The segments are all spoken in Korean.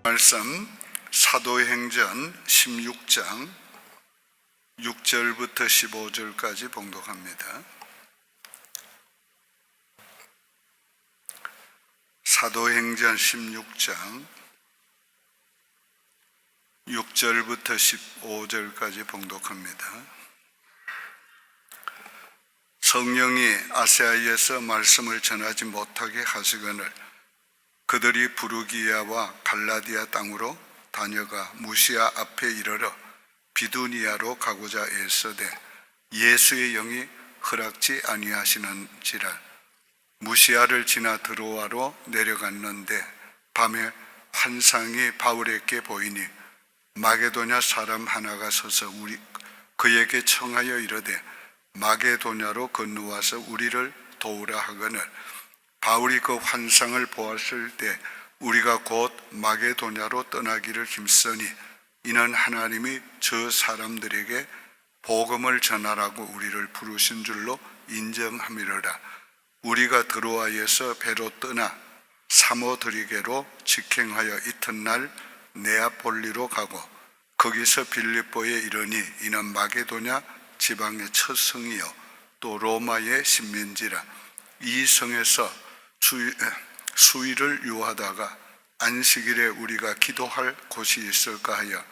말씀 사도행전 16장 6절부터 15절까지 봉독합니다. 사도행전 16장 6절부터 15절까지 봉독합니다. 성령이 아시아에서 말씀을 전하지 못하게 하시거늘 그들이 부르기아와 갈라디아 땅으로 다녀가 무시아 앞에 이르러 비두니아로 가고자 애쓰되 예수의 영이 허락지 아니하시는지라. 무시아를 지나 드로아로 내려갔는데 밤에 환상이 바울에게 보이니 마게도냐 사람 하나가 서서 그에게 청하여 이르되 마게도냐로 건너와서 우리를 도우라 하거늘 바울이 그 환상을 보았을 때 우리가 곧 마게도냐로 떠나기를 힘쓰니 이는 하나님이 저 사람들에게 복음을 전하라고 우리를 부르신 줄로 인정함이로라. 우리가 드로아에서 배로 떠나 사모드리게로 직행하여 이튿날 네아폴리로 가고 거기서 빌립보에 이르니 이는 마게도냐 지방의 첫 성이요 또 로마의 식민지라. 이 성에서 수일을 유하다가 안식일에 우리가 기도할 곳이 있을까 하여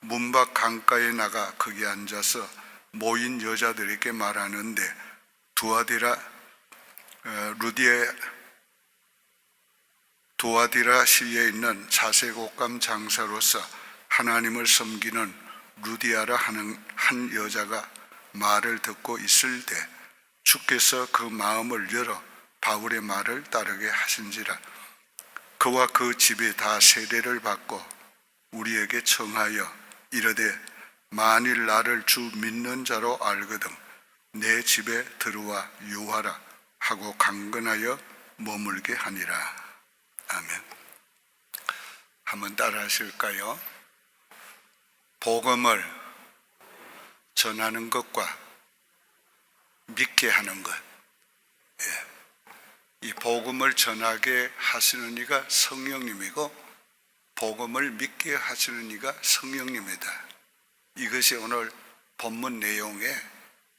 문밖 강가에 나가 거기 앉아서 모인 여자들에게 말하는데 두아디라 시에 있는 자색옷감 장사로서 하나님을 섬기는 루디아라 하는 한 여자가 말을 듣고 있을 때 주께서 그 마음을 열어 바울의 말을 따르게 하신지라. 그와 그 집이 다 세례를 받고 우리에게 청하여 이르되 만일 나를 주 믿는 자로 알거든 내 집에 들어와 유하라 하고 강건하여 머물게 하니라. 아멘. 한번 따라 하실까요? 복음을 전하는 것과 믿게 하는 것. 이 복음을 전하게 하시는 이가 성령님이고 복음을 믿게 하시는 이가 성령님이다. 이것이 오늘 본문 내용의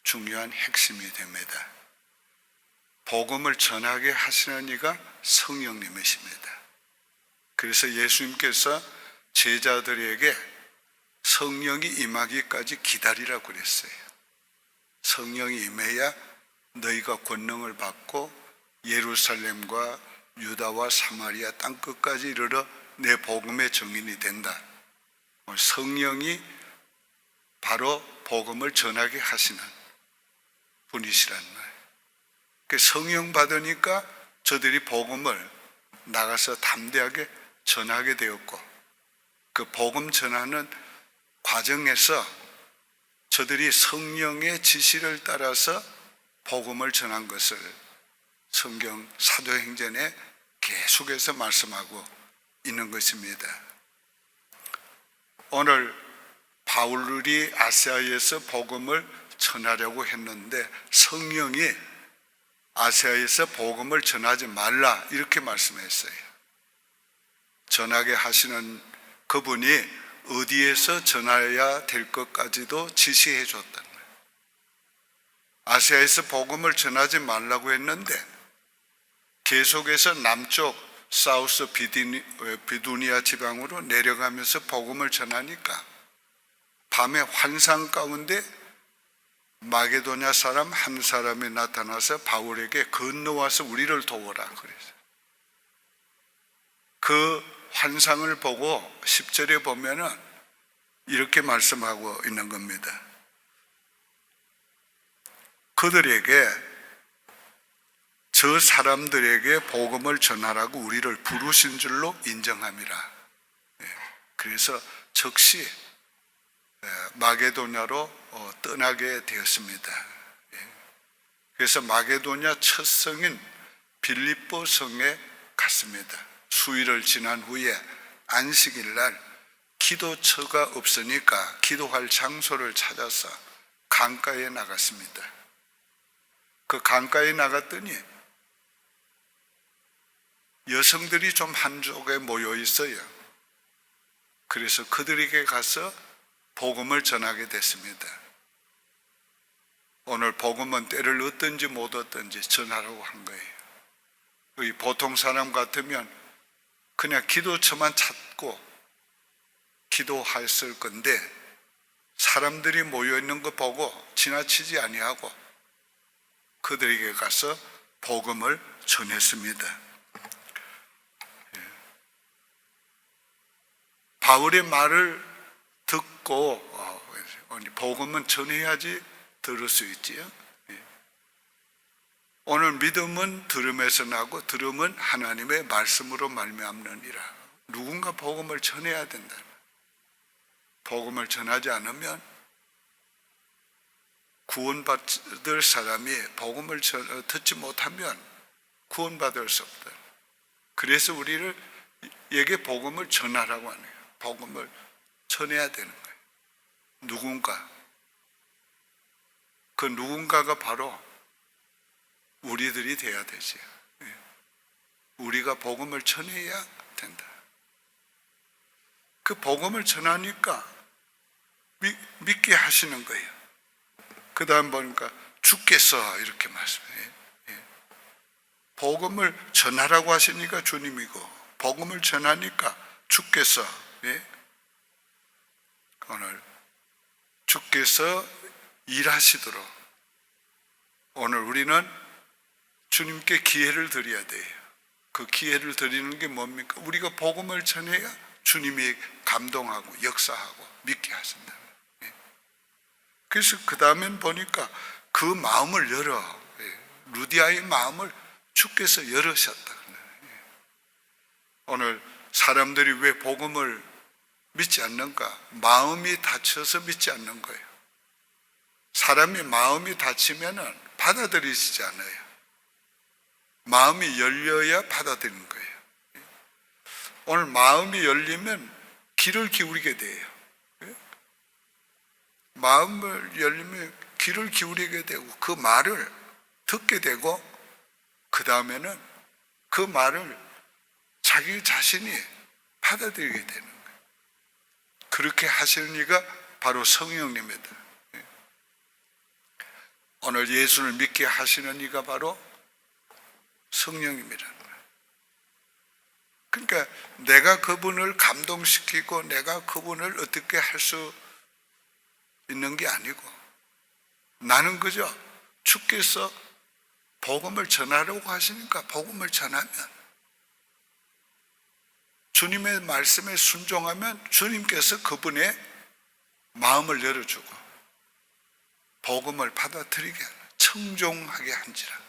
중요한 핵심이 됩니다. 복음을 전하게 하시는 이가 성령님이십니다. 그래서 예수님께서 제자들에게 성령이 임하기까지 기다리라고 그랬어요. 성령이 임해야 너희가 권능을 받고 예루살렘과 유다와 사마리아 땅끝까지 이르러 내 복음의 증인이 된다. 성령이 바로 복음을 전하게 하시는 분이시란 말이에요. 성령 받으니까 저들이 복음을 나가서 담대하게 전하게 되었고 그 복음 전하는 과정에서 저들이 성령의 지시를 따라서 복음을 전한 것을 성경 사도행전에 계속해서 말씀하고 있는 것입니다. 오늘 바울이 아시아에서 복음을 전하려고 했는데 성령이 아시아에서 복음을 전하지 말라 이렇게 말씀했어요. 전하게 하시는 그분이 어디에서 전해야 될 것까지도 지시해 줬단 말이에요. 아시아에서 복음을 전하지 말라고 했는데 계속해서 남쪽 사우스 비두니아 지방으로 내려가면서 복음을 전하니까 밤에 환상 가운데 마게도냐 사람 한 사람이 나타나서 바울에게 건너와서 우리를 도우라 그랬어요. 그 환상을 보고 10절에 보면은 이렇게 말씀하고 있는 겁니다. 그들에게 저 사람들에게 복음을 전하라고 우리를 부르신 줄로 인정함이라. 그래서 즉시 마게도냐로 떠나게 되었습니다. 그래서 마게도냐 첫 성인 빌립보 성에 갔습니다. 수일을 지난 후에 안식일 날 기도처가 없으니까 기도할 장소를 찾아서 강가에 나갔습니다. 그 강가에 나갔더니 여성들이 좀 한쪽에 모여 있어요. 그래서 그들에게 가서 복음을 전하게 됐습니다. 오늘 복음은 때를 얻든지 못 얻든지 전하라고 한 거예요. 이 보통 사람 같으면 그냥 기도처만 찾고 기도했을 건데 사람들이 모여있는 거 보고 지나치지 아니하고 그들에게 가서 복음을 전했습니다. 바울의 말을 듣고 복음은 전해야지 들을 수 있지요. 오늘 믿음은 들음에서 나고 들음은 하나님의 말씀으로 말미암느니라. 누군가 복음을 전해야 된다. 복음을 전하지 않으면 구원받을 사람이 복음을 듣지 못하면 구원받을 수 없다. 그래서 우리에게 복음을 전하라고 하네요. 복음을 전해야 되는 거예요. 누군가. 그 누군가가 바로 우리들이 돼야 되지. 우리가 복음을 전해야 된다. 그 복음을 전하니까 믿게 하시는 거예요. 그 다음 보니까 주께서 이렇게 말씀해요. 복음을 전하라고 하시니까 주님이고 복음을 전하니까 주께서 오늘 주께서 일하시도록 오늘 우리는 주님께 기회를 드려야 돼요. 그 기회를 드리는 게 뭡니까? 우리가 복음을 전해야 주님이 감동하고 역사하고 믿게 하신다. 그래서 그 다음엔 보니까 그 마음을 열어. 루디아의 마음을 주께서 열으셨다. 오늘 사람들이 왜 복음을 믿지 않는가? 마음이 닫혀서 믿지 않는 거예요. 사람이 마음이 닫히면은 받아들이지 않아요. 마음이 열려야 받아들이는 거예요. 오늘 마음이 열리면 귀를 기울이게 돼요. 마음을 열리면 귀를 기울이게 되고 그 말을 듣게 되고 그 다음에는 그 말을 자기 자신이 받아들이게 되는 거예요. 그렇게 하시는 이가 바로 성령님이다. 오늘 예수를 믿게 하시는 이가 바로 성령님이라는 거예요. 그러니까 내가 그분을 감동시키고 내가 그분을 어떻게 할 수 있는 게 아니고 나는 그저 주께서 복음을 전하려고 하시니까 복음을 전하면 주님의 말씀에 순종하면 주님께서 그분의 마음을 열어주고 복음을 받아들이게 하는 청종하게 한지라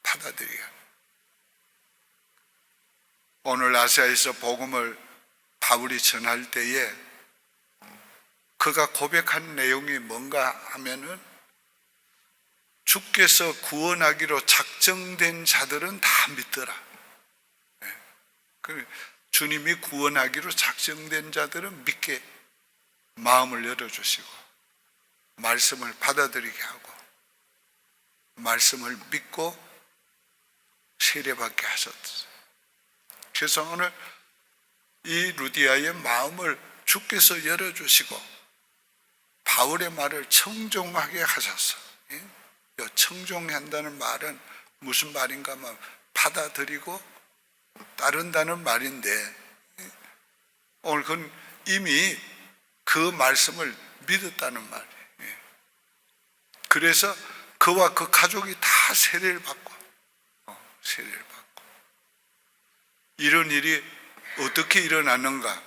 받아들이게 하는. 오늘 아시아에서 복음을 바울이 전할 때에 그가 고백한 내용이 뭔가 하면은 주께서 구원하기로 작정된 자들은 다 믿더라. 주님이 구원하기로 작정된 자들은 믿게 마음을 열어주시고 말씀을 받아들이게 하고 말씀을 믿고 세례받게 하셨어요. 그래서 오늘 이 루디아의 마음을 주께서 열어주시고 바울의 말을 청종하게 하셨어. 청종한다는 말은 무슨 말인가 하면 받아들이고 따른다는 말인데 오늘 그건 이미 그 말씀을 믿었다는 말이에요. 그래서 그와 그 가족이 다 세례를 받고 이런 일이 어떻게 일어났는가?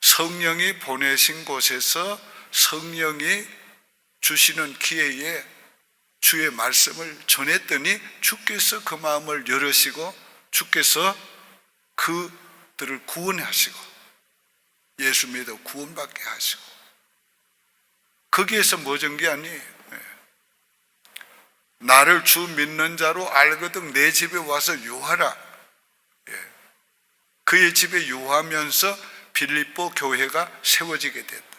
성령이 보내신 곳에서 성령이 주시는 기회에 주의 말씀을 전했더니 주께서 그 마음을 열으시고 주께서 그들을 구원하시고 예수 믿어 구원받게 하시고 거기에서 뭐 전 게 아니에요. 나를 주 믿는 자로 알거든 내 집에 와서 유하라. 그의 집에 유하면서 빌립보 교회가 세워지게 됐다.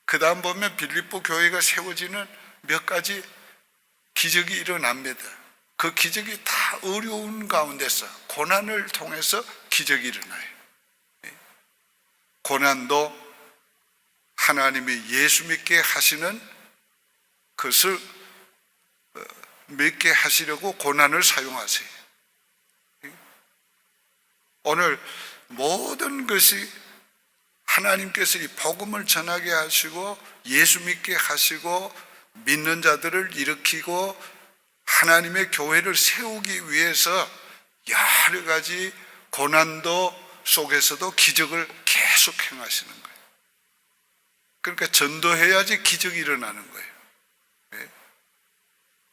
그 다음 보면 빌립보 교회가 세워지는 몇 가지 기적이 일어납니다. 그 기적이 다 어려운 가운데서 고난을 통해서 기적이 일어나요. 고난도 하나님이 예수 믿게 하시는 그것을 믿게 하시려고 고난을 사용하세요. 오늘 모든 것이 하나님께서 이 복음을 전하게 하시고 예수 믿게 하시고 믿는 자들을 일으키고 하나님의 교회를 세우기 위해서 여러 가지 고난도 속에서도 기적을 계속 행하시는 거예요. 그러니까 전도해야지 기적이 일어나는 거예요.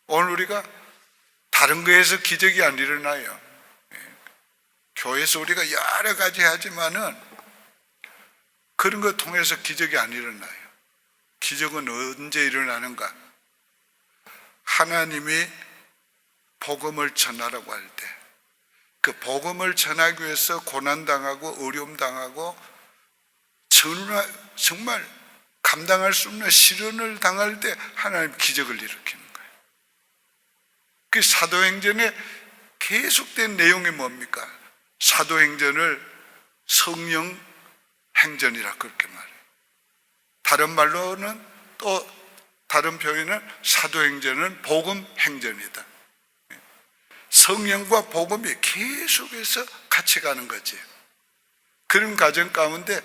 오늘 우리가 다른 거에서 기적이 안 일어나요. 교회에서 우리가 여러 가지 하지만은 그런 것 통해서 기적이 안 일어나요. 기적은 언제 일어나는가? 하나님이 복음을 전하라고 할 때, 그 복음을 전하기 위해서 고난당하고 어려움당하고 정말 감당할 수 없는 시련을 당할 때 하나님 기적을 일으키는 거예요. 그 사도행전에 계속된 내용이 뭡니까? 사도행전을 성령 행전이라 그렇게 말해요. 다른 말로는 또 다른 표현은 사도행전은 복음 행전이다. 성령과 복음이 계속해서 같이 가는 거지. 그런 과정 가운데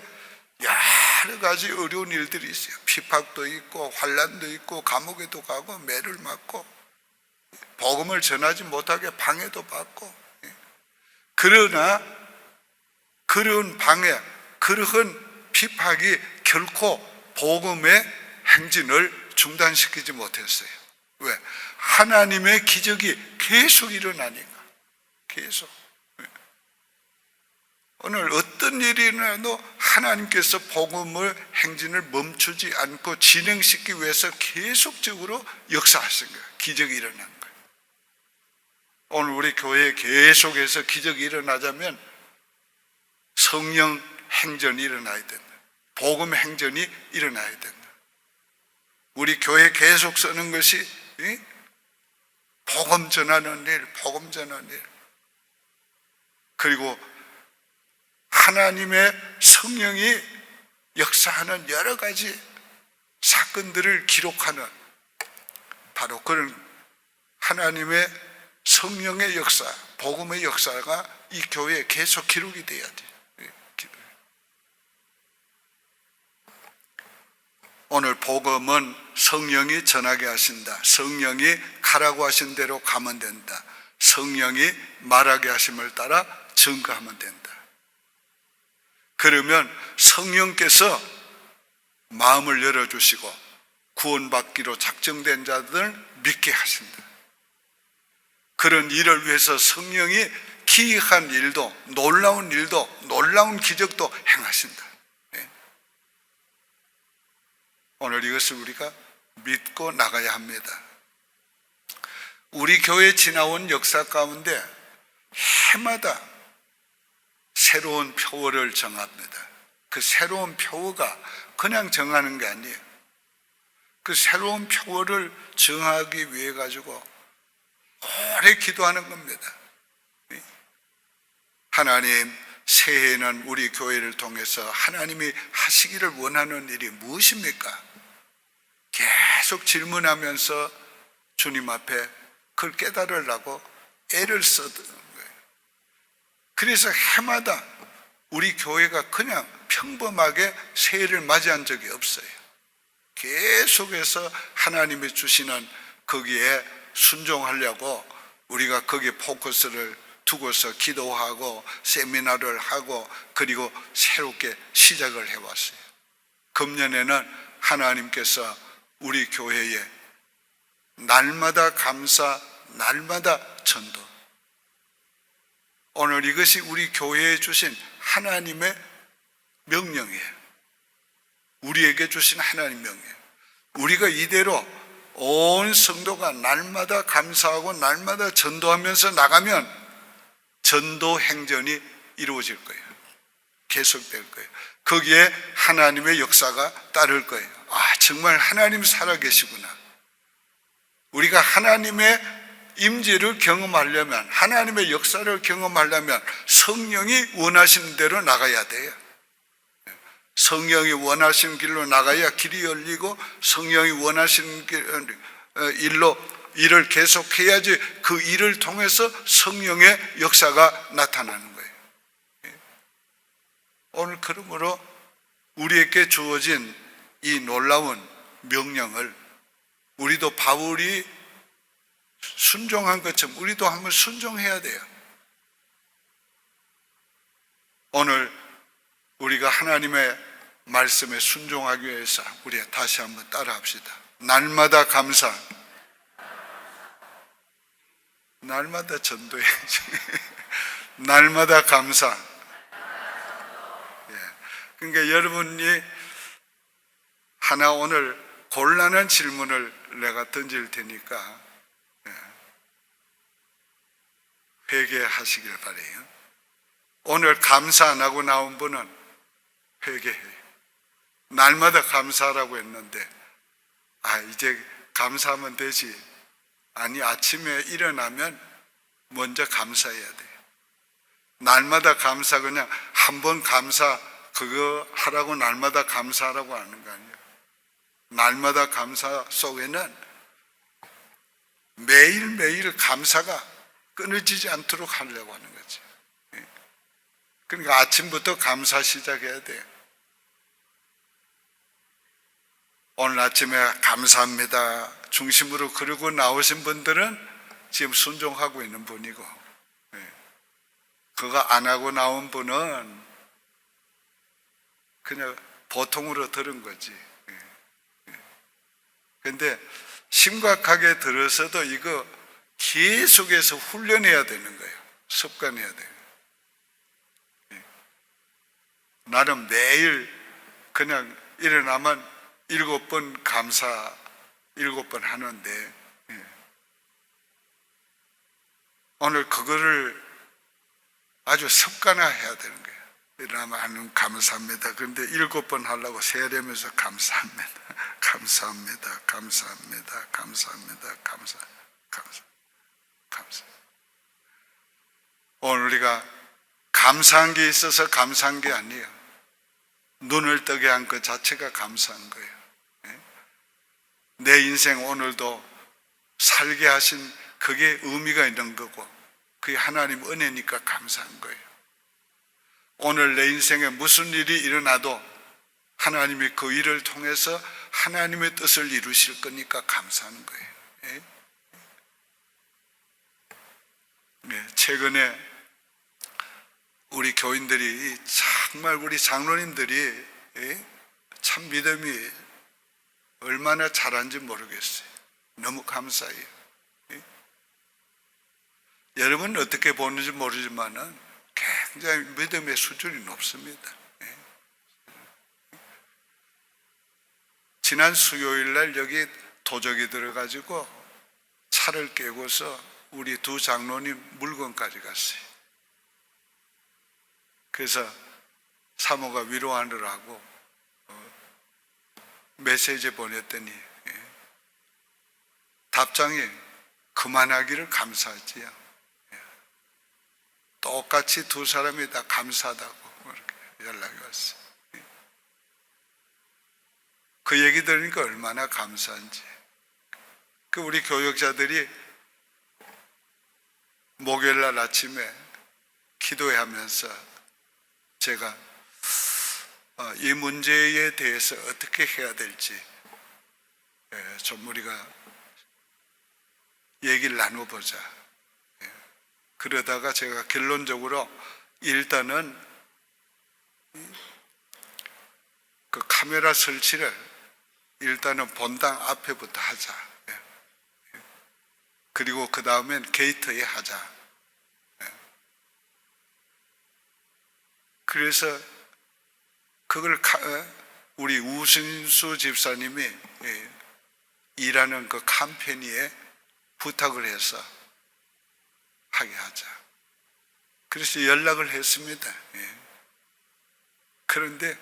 여러 가지 어려운 일들이 있어요. 핍박도 있고 환난도 있고 감옥에도 가고 매를 맞고 복음을 전하지 못하게 방해도 받고. 그러나 그런 방해, 그러한 핍박이 결코 복음의 행진을 중단시키지 못했어요. 왜? 하나님의 기적이 계속 일어나니까. 계속. 오늘 어떤 일이 일어나도 하나님께서 복음의 행진을 멈추지 않고 진행시키기 위해서 계속적으로 역사하신 거예요. 기적이 일어난 거예요. 오늘 우리 교회에 계속해서 기적이 일어나자면 성령 행전이 일어나야 된다. 복음 행전이 일어나야 된다. 우리 교회에 계속 쓰는 것이 복음 전하는 일, 복음 전하는 일. 그리고 하나님의 성령이 역사하는 여러 가지 사건들을 기록하는 바로 그런 하나님의 성령의 역사, 복음의 역사가 이 교회에 계속 기록이 돼야 돼요. 오늘 복음은 성령이 전하게 하신다. 성령이 가라고 하신 대로 가면 된다. 성령이 말하게 하심을 따라 증거하면 된다. 그러면 성령께서 마음을 열어주시고 구원받기로 작정된 자들을 믿게 하신다. 그런 일을 위해서 성령이 기이한 일도 놀라운 일도 놀라운 기적도 행하신다. 오늘 이것을 우리가 믿고 나가야 합니다. 우리 교회에 지나온 역사 가운데 해마다 새로운 표어를 정합니다. 그 새로운 표어가 그냥 정하는 게 아니에요. 그 새로운 표어를 정하기 위해 가지고 오래 기도하는 겁니다. 하나님, 새해에는 우리 교회를 통해서 하나님이 하시기를 원하는 일이 무엇입니까? 계속 질문하면서 주님 앞에 그걸 깨달으려고 애를 쓰는 거예요. 그래서 해마다 우리 교회가 그냥 평범하게 새해를 맞이한 적이 없어요. 계속해서 하나님이 주시는 거기에 순종하려고 우리가 거기에 포커스를 두고서 기도하고 세미나를 하고 그리고 새롭게 시작을 해왔어요. 금년에는 하나님께서 우리 교회에 날마다 감사, 날마다 전도. 오늘 이것이 우리 교회에 주신 하나님의 명령이에요. 우리에게 주신 하나님 명령. 우리가 이대로 온 성도가 날마다 감사하고 날마다 전도하면서 나가면 전도 행전이 이루어질 거예요. 계속될 거예요. 거기에 하나님의 역사가 따를 거예요. 아, 정말 하나님 살아계시구나. 우리가 하나님의 임재를 경험하려면, 하나님의 역사를 경험하려면 성령이 원하시는 대로 나가야 돼요. 성령이 원하시는 길로 나가야 길이 열리고, 성령이 원하시는 일을 계속해야지 그 일을 통해서 성령의 역사가 나타나는 거예요. 오늘 그러므로 우리에게 주어진 이 놀라운 명령을 우리도 바울이 순종한 것처럼 우리도 한번 순종해야 돼요. 오늘 우리가 하나님의 말씀에 순종하기 위해서 우리 다시 한번 따라합시다. 날마다 감사. 날마다 전도해야지. 날마다 감사. 그러니까 여러분이 하나 오늘 곤란한 질문을 내가 던질 테니까 회개하시길 바래요. 오늘 감사 안 하고 나온 분은 회개해요. 날마다 감사하라고 했는데 이제 감사하면 되지. 아니, 아침에 일어나면 먼저 감사해야 돼요. 날마다 감사, 그냥 한 번 감사 그거 하라고 날마다 감사하라고 하는 거 아니에요. 날마다 감사 속에는 매일매일 감사가 끊어지지 않도록 하려고 하는 거죠. 그러니까 아침부터 감사 시작해야 돼요. 오늘 아침에 감사합니다 중심으로 그러고 나오신 분들은 지금 순종하고 있는 분이고, 그거 안 하고 나온 분은 그냥 보통으로 들은 거지. 그런데 심각하게 들어서도 이거 계속해서 훈련해야 되는 거예요. 습관해야 돼요. 나는 매일 그냥 일어나면 7번 감사 7번 하는데, 오늘 그거를 아주 습관화해야 되는 거예요. 일어나면 하는 감사합니다. 그런데 7번 하려고 세려면서 감사합니다. 감사합니다. 감사합니다. 감사합니다. 감사. 오늘 우리가 감사한 게 있어서 감사한 게 아니에요. 눈을 뜨게 한 것 자체가 감사한 거예요. 내 인생 오늘도 살게 하신 그게 의미가 있는 거고, 그게 하나님 은혜니까 감사한 거예요. 오늘 내 인생에 무슨 일이 일어나도 하나님이 그 일을 통해서 하나님의 뜻을 이루실 거니까 감사하는 거예요. 최근에 우리 교인들이 정말 우리 장로님들이 참 믿음이 얼마나 잘한지 모르겠어요. 너무 감사해요. 여러분은 어떻게 보는지 모르지만은 굉장히 믿음의 수준이 높습니다. 지난 수요일 날 여기 도적이 들어가지고 차를 깨고서 우리 두 장로님 물건까지 갔어요. 그래서 사모가 위로하느라고 메시지 보냈더니 답장이 그만하기를 감사하지요. 똑같이 두 사람이 다 감사하다고 이렇게 연락이 왔어요. 그 얘기 들으니까 얼마나 감사한지. 그 우리 교역자들이 목요일 날 아침에 기도회 하면서 제가 이 문제에 대해서 어떻게 해야 될지 좀 우리가 얘기를 나눠보자. 그러다가 제가 결론적으로 일단은 그 카메라 설치를 일단은 본당 앞에부터 하자. 그리고 그 다음엔 게이트에 하자. 그래서 그걸 우리 우신수 집사님이 일하는 그 컴퍼니에 부탁을 해서 하게 하자. 그래서 연락을 했습니다. 그런데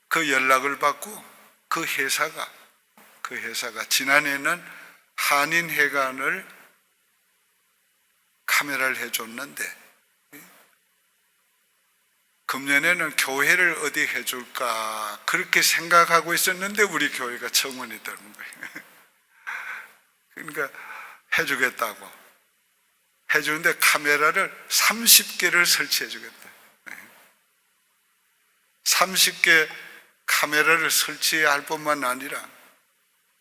그 연락을 받고 그 회사가 지난해는 한인회관을 카메라를 해줬는데, 금년에는 교회를 어디 해줄까 그렇게 생각하고 있었는데 우리 교회가 청원이 되는 거예요. 그러니까 해주겠다고 해주는데 카메라를 30개를 설치해 주겠다. 30개 카메라를 설치할 뿐만 아니라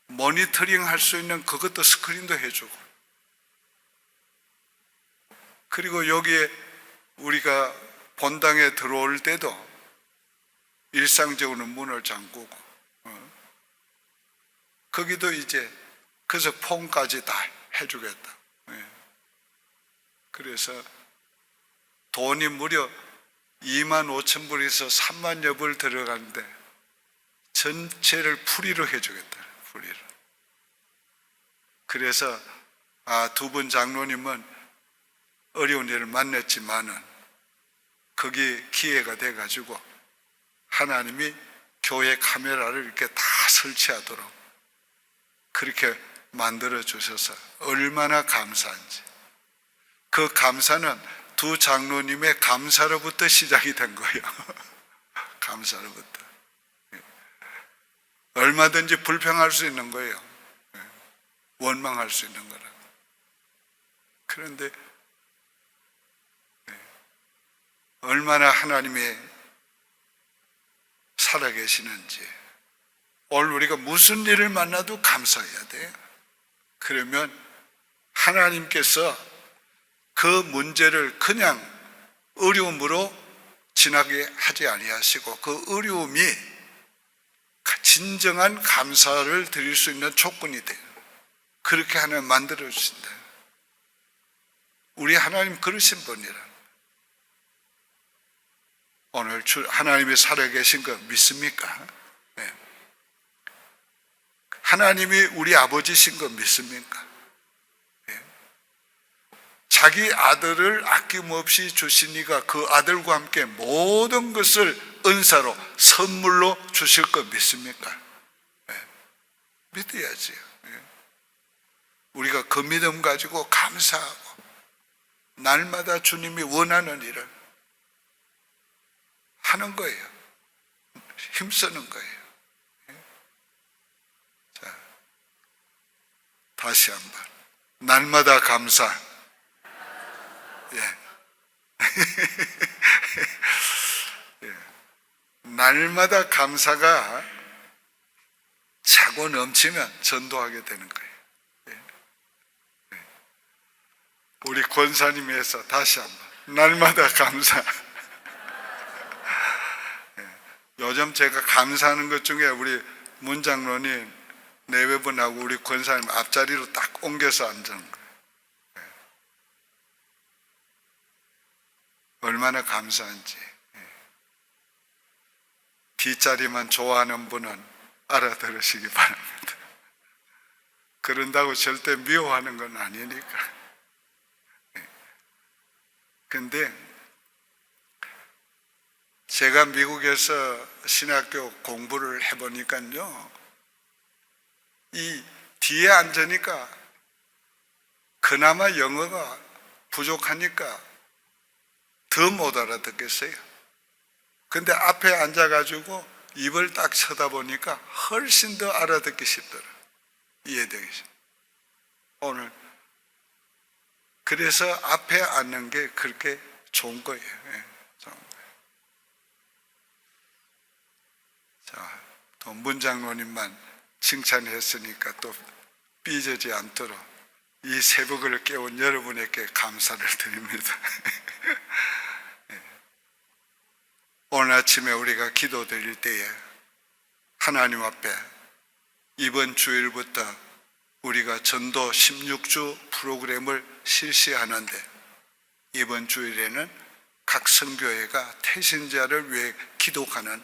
모니터링 할 수 있는 그것도 스크린도 해주고, 그리고 여기에 우리가 본당에 들어올 때도 일상적으로 문을 잠그고, 거기도 이제 그래서 폰까지 다 해주겠다. 그래서 돈이 무려 25,000불에서 30,000여 불 들어가는데 전체를 프리로 해주겠다. 프리로. 그래서 두 분 장로님은 어려운 일을 만났지만은 거기에 기회가 돼가지고 하나님이 교회 카메라를 이렇게 다 설치하도록 그렇게 만들어 주셔서 얼마나 감사한지. 그 감사는 두 장로님의 감사로부터 시작이 된 거예요. 감사로부터. 얼마든지 불평할 수 있는 거예요. 원망할 수 있는 거라. 그런데 얼마나 하나님이 살아계시는지, 오늘 우리가 무슨 일을 만나도 감사해야 돼요. 그러면 하나님께서 그 문제를 그냥 어려움으로 지나게 하지 아니하시고 그 어려움이 진정한 감사를 드릴 수 있는 조건이 돼요. 그렇게 하나님 만들어 주신다. 우리 하나님 그러신 분이라. 오늘 하나님이 살아계신 거 믿습니까? 네. 하나님이 우리 아버지신 거 믿습니까? 네. 자기 아들을 아낌없이 주신 이가 그 아들과 함께 모든 것을 은사로 선물로 주실 거 믿습니까? 네. 믿어야지요. 네. 우리가 그 믿음 가지고 감사하고 날마다 주님이 원하는 일을 하는 거예요. 힘쓰는 거예요. 자, 다시 한번. 날마다 감사. 예. 예. 날마다 감사가 차고 넘치면 전도하게 되는 거예요. 예. 예. 우리 권사님이 해서 다시 한번. 날마다 감사. 요즘 제가 감사하는 것 중에 우리 문장로님 내외분하고 우리 권사님 앞자리로 딱 옮겨서 앉은 거예요. 얼마나 감사한지. 뒷자리만 좋아하는 분은 알아들으시기 바랍니다. 그런다고 절대 미워하는 건 아니니까. 근데 제가 미국에서 신학교 공부를 해보니까요, 이 뒤에 앉으니까 그나마 영어가 부족하니까 더 못 알아듣겠어요. 근데 앞에 앉아가지고 입을 딱 쳐다보니까 훨씬 더 알아듣기 쉽더라. 이해되기 쉽. 오늘 그래서 앞에 앉는 게 그렇게 좋은 거예요. 예, 좋은 거예요. 자, 또 문장로님만 칭찬했으니까 또 삐지지 않도록 이 새벽을 깨운 여러분에게 감사를 드립니다. 오늘 아침에 우리가 기도 드릴 때에 하나님 앞에 이번 주일부터 우리가 전도 16주 프로그램을 실시하는데, 이번 주일에는 각 선교회가 태신자를 위해 기도하는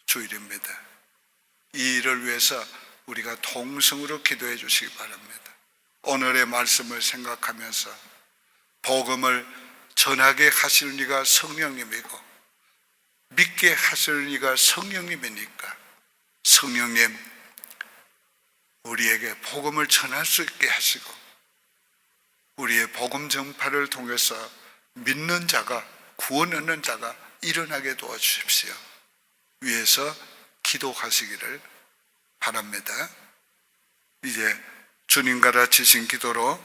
주일입니다. 이 일을 위해서 우리가 동성으로 기도해 주시기 바랍니다. 오늘의 말씀을 생각하면서 복음을 전하게 하시는 이가 성령님이고 믿게 하시는 이가 성령님이니까 성령님 우리에게 복음을 전할 수 있게 하시고 우리의 복음 전파를 통해서 믿는 자가, 구원 얻는 자가 일어나게 도와주십시오. 위에서 기도하시기를 바랍니다. 이제 주님 가르치신 기도로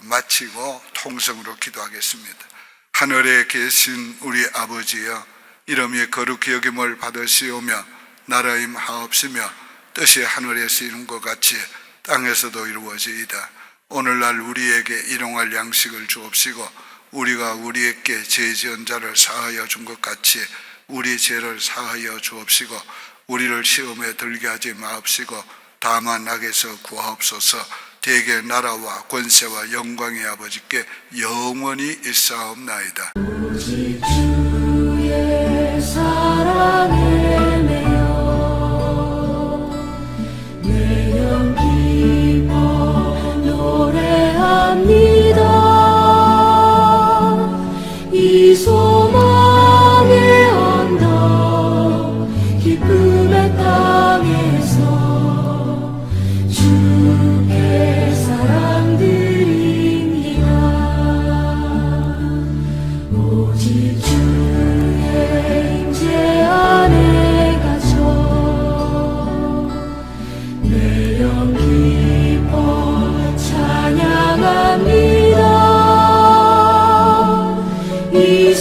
마치고 통성으로 기도하겠습니다. 하늘에 계신 우리 아버지여, 이름이 거룩히 여김을 받으시오며 나라의 하옵시며 뜻이 하늘에서 이룬 것 같이 땅에서도 이루어지이다. 오늘날 우리에게 일용할 양식을 주옵시고 우리가 우리에게 죄 지은 자를 사하여 준 것 같이 우리 죄를 사하여 주옵시고 우리를 시험에 들게 하지 마옵시고 다만 악에서 구하옵소서. 대개 나라와 권세와 영광의 아버지께 영원히 있사옵나이다. 오직 주의 사랑에 매여 내 영 기뻐 노래합니다. 이 소망의 언덕 기쁨의 땅에서 주께 사랑 드립니다. 오직 주의 임재 안에 갇혀 내 영 기뻐 찬양합니다. 이